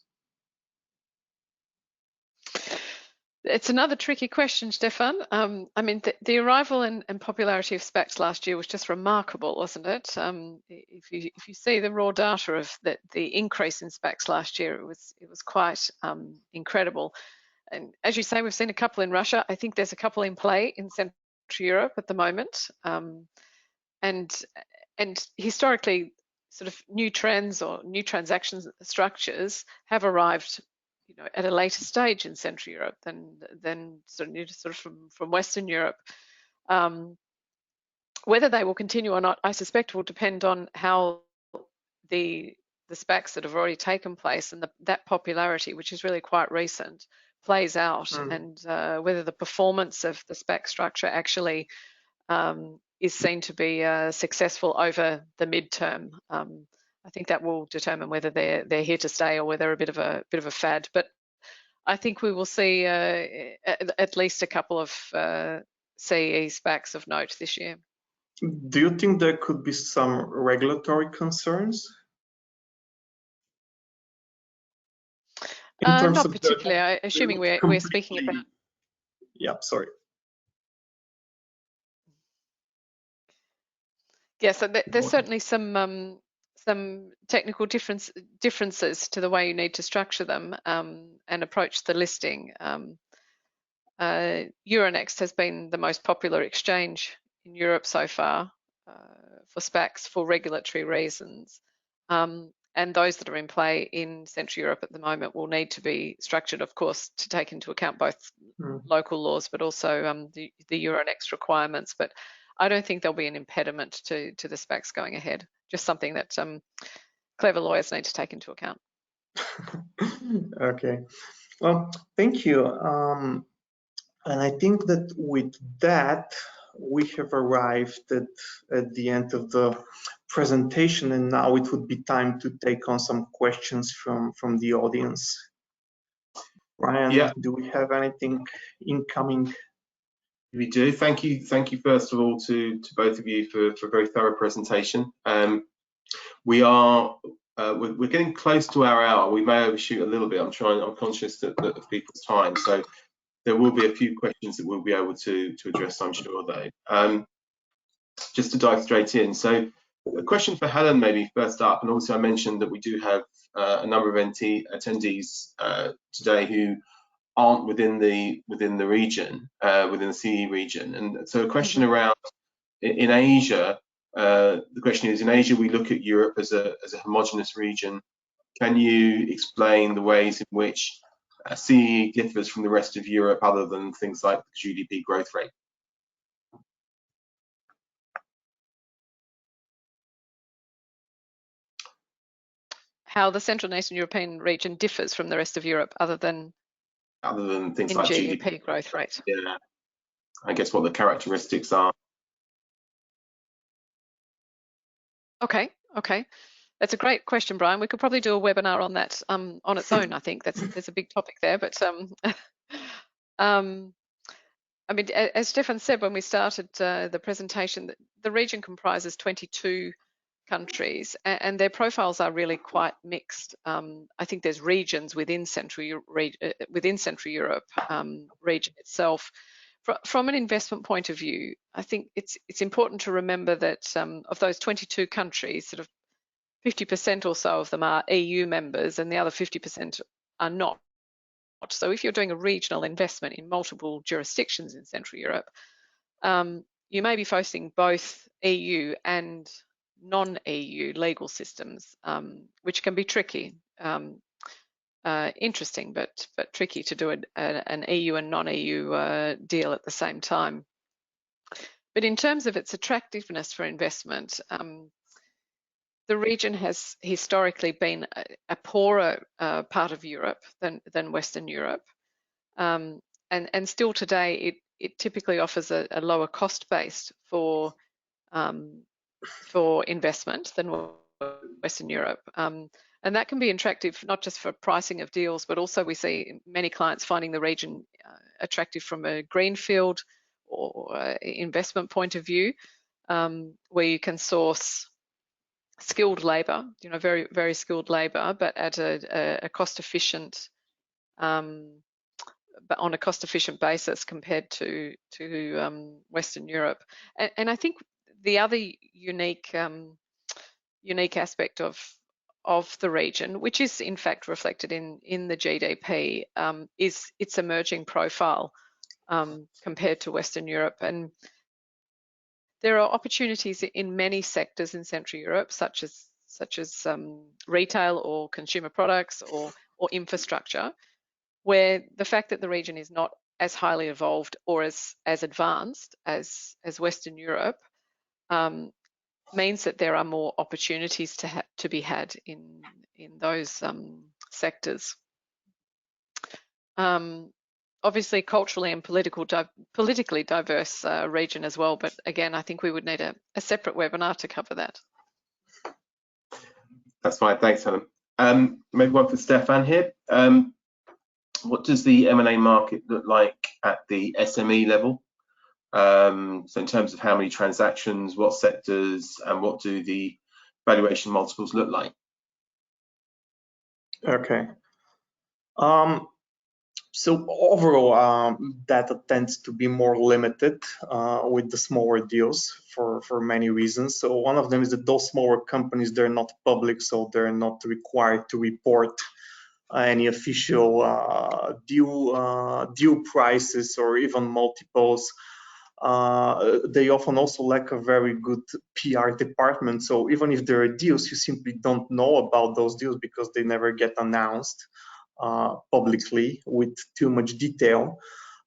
It's another tricky question, Stefan. I mean, the arrival and popularity of SPACs last year was just remarkable, wasn't it? If you see the raw data of the increase in SPACs last year, it was quite incredible. And as you say, we've seen a couple in Russia. I think there's a couple in play in Central Europe at the moment, and historically, sort of new trends or new transaction structures have arrived, at a later stage in Central Europe than sort of from Western Europe. Whether they will continue or not, I suspect, will depend on how the SPACs that have already taken place and that popularity, which is really quite recent, plays out, and whether the performance of the SPAC structure actually is seen to be successful over the midterm. I think that will determine whether they're here to stay or whether they're a bit of a fad. But I think we will see at least a couple of CE SPACs of note this year. Do you think there could be some regulatory concerns? In terms not of particularly, assuming we're speaking about. Yeah, sorry. Yeah, so there's certainly some technical differences to the way you need to structure them and approach the listing. Euronext has been the most popular exchange in Europe so far for SPACs for regulatory reasons. And those that are in play in Central Europe at the moment will need to be structured, of course, to take into account both local laws, but also the Euronext requirements. But I don't think there'll be an impediment to the SPACs going ahead. Just something that clever lawyers need to take into account. Okay. Well, thank you. And I think that with that, we have arrived at the end of the presentation, and now it would be time to take on some questions from the audience. Ryan, do we have anything incoming? We do. Thank you first of all to both of you for a very thorough presentation. We're getting close to our hour. We may overshoot a little bit. I'm conscious of people's time, so there will be a few questions that we'll be able to address, I'm sure, though. Just to dive straight in. So a question for Helen maybe first up, and also I mentioned that we do have a number of attendees today who aren't within the region, within the CE region. And so a question around in Asia, the question is, in Asia we look at Europe as a homogeneous region. Can you explain the ways in which CE differs from the rest of Europe other than things like the GDP growth rate? How the Central and Eastern European region differs from the rest of Europe other than things like GDP growth rate. Yeah, I guess what the characteristics are. Okay. That's a great question, Brian. We could probably do a webinar on that on its own. I think there's a big topic there, but I mean, as Stefan said when we started the presentation, the region comprises 22 countries, and their profiles are really quite mixed. I think there's regions within Central Europe region itself. From an investment point of view, I think it's important to remember that of those 22 countries, sort of 50% or so of them are EU members, and the other 50% are not. So if you're doing a regional investment in multiple jurisdictions in Central Europe, you may be facing both EU and non-EU legal systems, which can be tricky. Interesting, but tricky to do an EU and non-EU deal at the same time. But in terms of its attractiveness for investment, the region has historically been a poorer part of Europe than Western Europe, and still today it typically offers a lower cost base for investment than Western Europe. And that can be attractive not just for pricing of deals, but also we see many clients finding the region attractive from a greenfield or investment point of view, where you can source skilled labour, very, very skilled labour, but at a cost-efficient, but on a cost-efficient basis compared to Western Europe. And I think the other unique aspect of the region, which is in fact reflected in the GDP, is its emerging profile compared to Western Europe. And there are opportunities in many sectors in Central Europe, such as retail or consumer products or infrastructure, where the fact that the region is not as highly evolved or as advanced as Western Europe means that there are more opportunities to be had in those sectors. Obviously, culturally and politically diverse region as well, but again, I think we would need a separate webinar to cover that. That's fine, thanks, Helen. Maybe one for Stefan here. What does the M&A market look like at the SME level? So in terms of how many transactions, what sectors, and what do the valuation multiples look like? Okay. So overall, data tends to be more limited with the smaller deals for many reasons. So one of them is that those smaller companies, they're not public, so they're not required to report any official deal prices or even multiples. They often also lack a very good PR department. So even if there are deals, you simply don't know about those deals because they never get announced publicly with too much detail.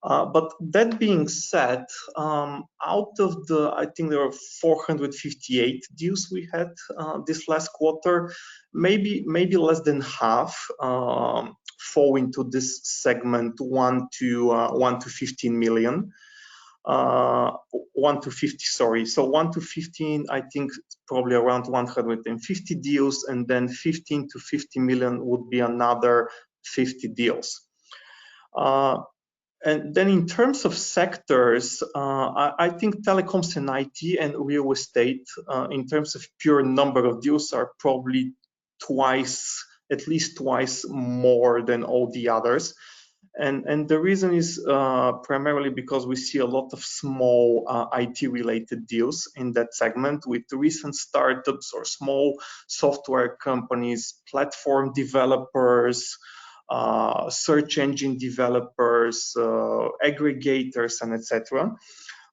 But that being said, out of I think there were 458 deals we had this last quarter, maybe less than half fall into this segment 1 to 15 million. 1 to 50, sorry. So 1 to 15, I think probably around 150 deals, and then 15 to 50 million would be another 50 deals. And then in terms of sectors, I think telecoms and IT and real estate, in terms of pure number of deals, are probably at least twice more than all the others. And the reason is primarily because we see a lot of small IT-related deals in that segment with recent startups or small software companies, platform developers, search engine developers, aggregators, and etc.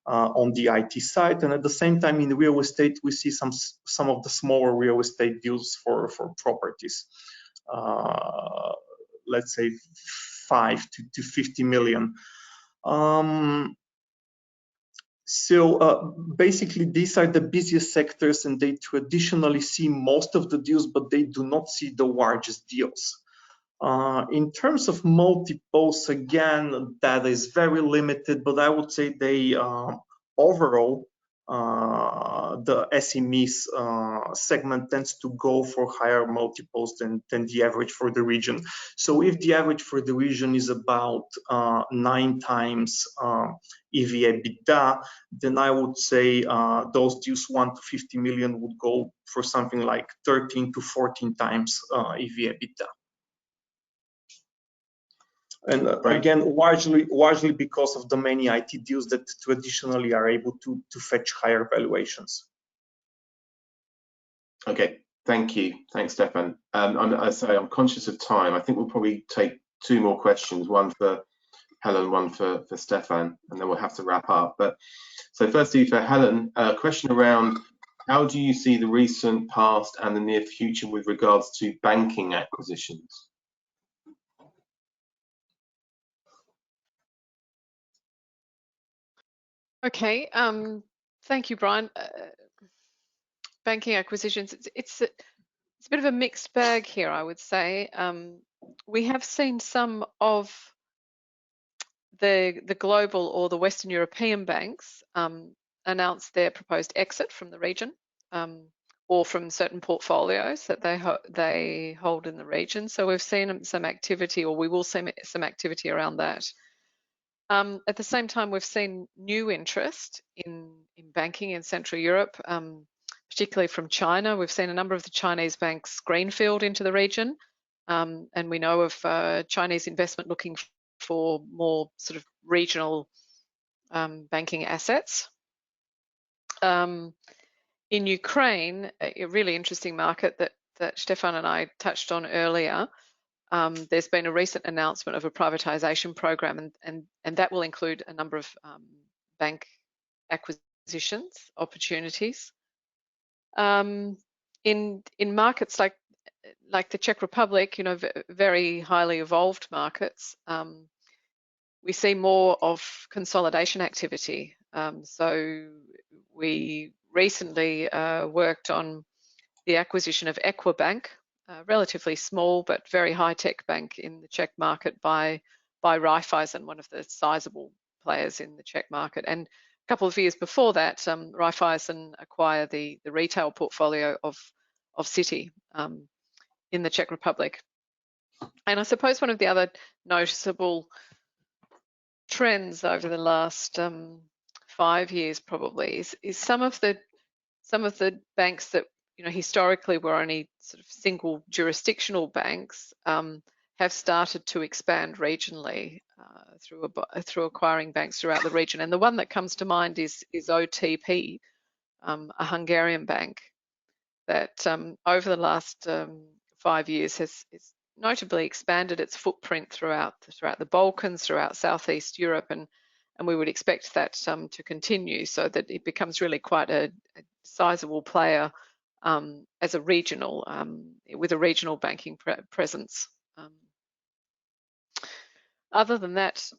On the IT side. And at the same time, in real estate, we see some of the smaller real estate deals for properties. Let's say 5 to 50 million. So basically, these are the busiest sectors, and they traditionally see most of the deals, but they do not see the largest deals. In terms of multiples, again, that is very limited, but I would say they overall the SMEs segment tends to go for higher multiples than the average for the region. So if the average for the region is about 9 times EV/EBITDA, then I would say those deals 1 to 50 million would go for something like 13 to 14 times EV/EBITDA. And again, largely because of the many IT deals that traditionally are able to fetch higher valuations. Okay, thank you. Thanks, Stefan. I'm conscious of time. I think we'll probably take 2 more questions, one for Helen, one for Stefan, and then we'll have to wrap up. But so firstly for Helen, a question around how do you see the recent past and the near future with regards to banking acquisitions? Okay, thank you, Brian. Banking acquisitions, it's a bit of a mixed bag here, I would say. We have seen some of the global or the Western European banks announce their proposed exit from the region or from certain portfolios that they hold in the region. So we've seen some activity, or we will see some activity around that. At the same time, we've seen new interest in banking in Central Europe, particularly from China. We've seen a number of the Chinese banks greenfield into the region, and we know of Chinese investment looking for more sort of regional banking assets. In Ukraine, a really interesting market that Stefan and I touched on earlier, there's been a recent announcement of a privatization program, and that will include a number of bank acquisitions opportunities. In markets like the Czech Republic, you know, very highly evolved markets, we see more of consolidation activity. So we recently worked on the acquisition of Equibank, a relatively small but very high-tech bank in the Czech market by Raiffeisen, one of the sizable players in the Czech market. And a couple of years before that, Raiffeisen acquired the retail portfolio of Citi in the Czech Republic. And I suppose one of the other noticeable trends over the last 5 years probably is some of the banks that, you know, historically were only sort of single jurisdictional banks have started to expand regionally through acquiring banks throughout the region. And the one that comes to mind is OTP, a Hungarian bank that over the last 5 years has notably expanded its footprint throughout the Balkans, throughout Southeast Europe, and we would expect that to continue, so that it becomes really quite a sizable player as a regional, with a regional banking presence. Other than that,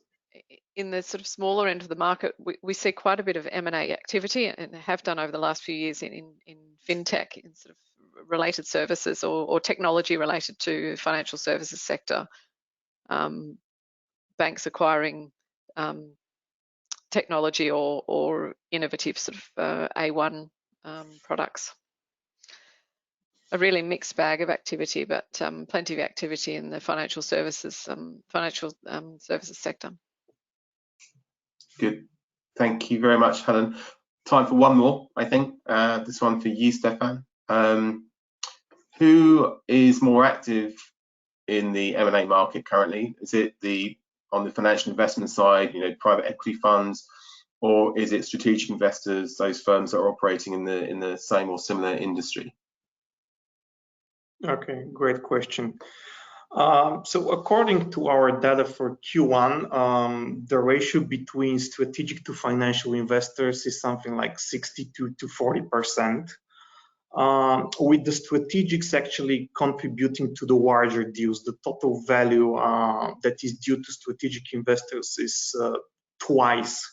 in the sort of smaller end of the market, we see quite a bit of M&A activity, and have done over the last few years in fintech, in sort of related services or technology related to financial services sector. Banks acquiring technology or innovative sort of A1 products. A really mixed bag of activity, but plenty of activity in the financial services sector. Good. Thank you very much, Helen. Time for one more, I think. This one for you, Stefan. Who is more active in the M&A market currently? Is it on the financial investment side, you know, private equity funds, or is it strategic investors, those firms that are operating in the same or similar industry? Okay, great question. So according to our data for Q1, the ratio between strategic to financial investors is something like 62 to 40%, with the strategics actually contributing to the larger deals. The total value that is due to strategic investors is twice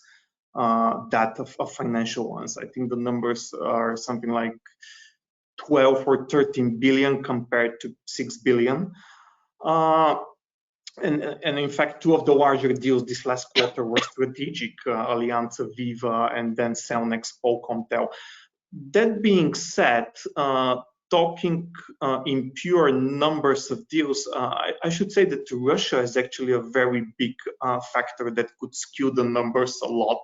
that of financial ones. I think the numbers are something like 12 or 13 billion compared to 6 billion. And in fact, two of the larger deals this last quarter were strategic, Allianz Viva and then Cellnex Polkomtel. That being said, talking in pure numbers of deals, I should say that Russia is actually a very big factor that could skew the numbers a lot,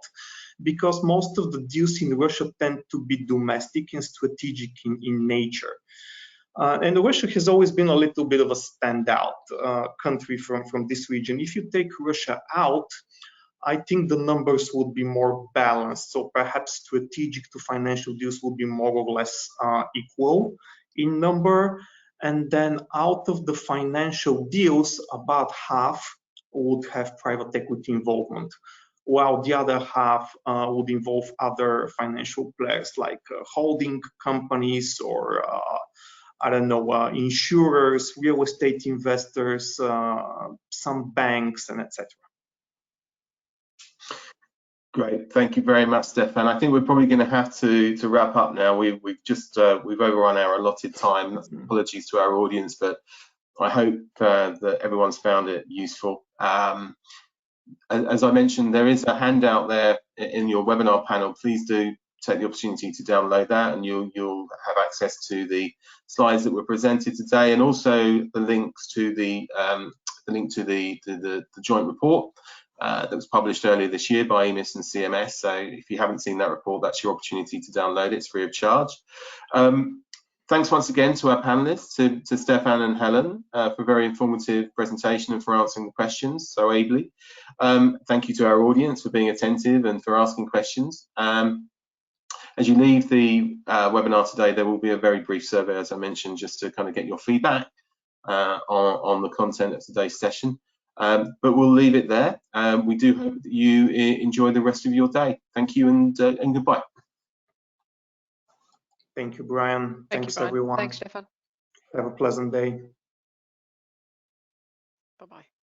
because most of the deals in Russia tend to be domestic and strategic in nature. And Russia has always been a little bit of a standout country from this region. If you take Russia out, I think the numbers would be more balanced. So perhaps strategic to financial deals would be more or less equal in number. And then out of the financial deals, about half would have private equity involvement, while the other half would involve other financial players like holding companies or I don't know, insurers, real estate investors, some banks, and etc. Great, thank you very much, Stefan. I think we're probably going to have to wrap up now. We've overrun our allotted time. Apologies to our audience, but I hope that everyone's found it useful. As I mentioned, there is a handout there in your webinar panel. Please do take the opportunity to download that, and you'll have access to the slides that were presented today, and also the links to the joint report that was published earlier this year by EMIS and CMS. So if you haven't seen that report, that's your opportunity to download it. It's free of charge. Thanks once again to our panelists, to Stefan and Helen, for a very informative presentation and for answering the questions so ably. Thank you to our audience for being attentive and for asking questions. As you leave the webinar today, there will be a very brief survey, as I mentioned, just to kind of get your feedback on the content of today's session. But we'll leave it there. We do hope that you enjoy the rest of your day. Thank you and goodbye. Thank you, Brian. Thanks, everyone. Thanks, Stefan. Have a pleasant day. Bye-bye.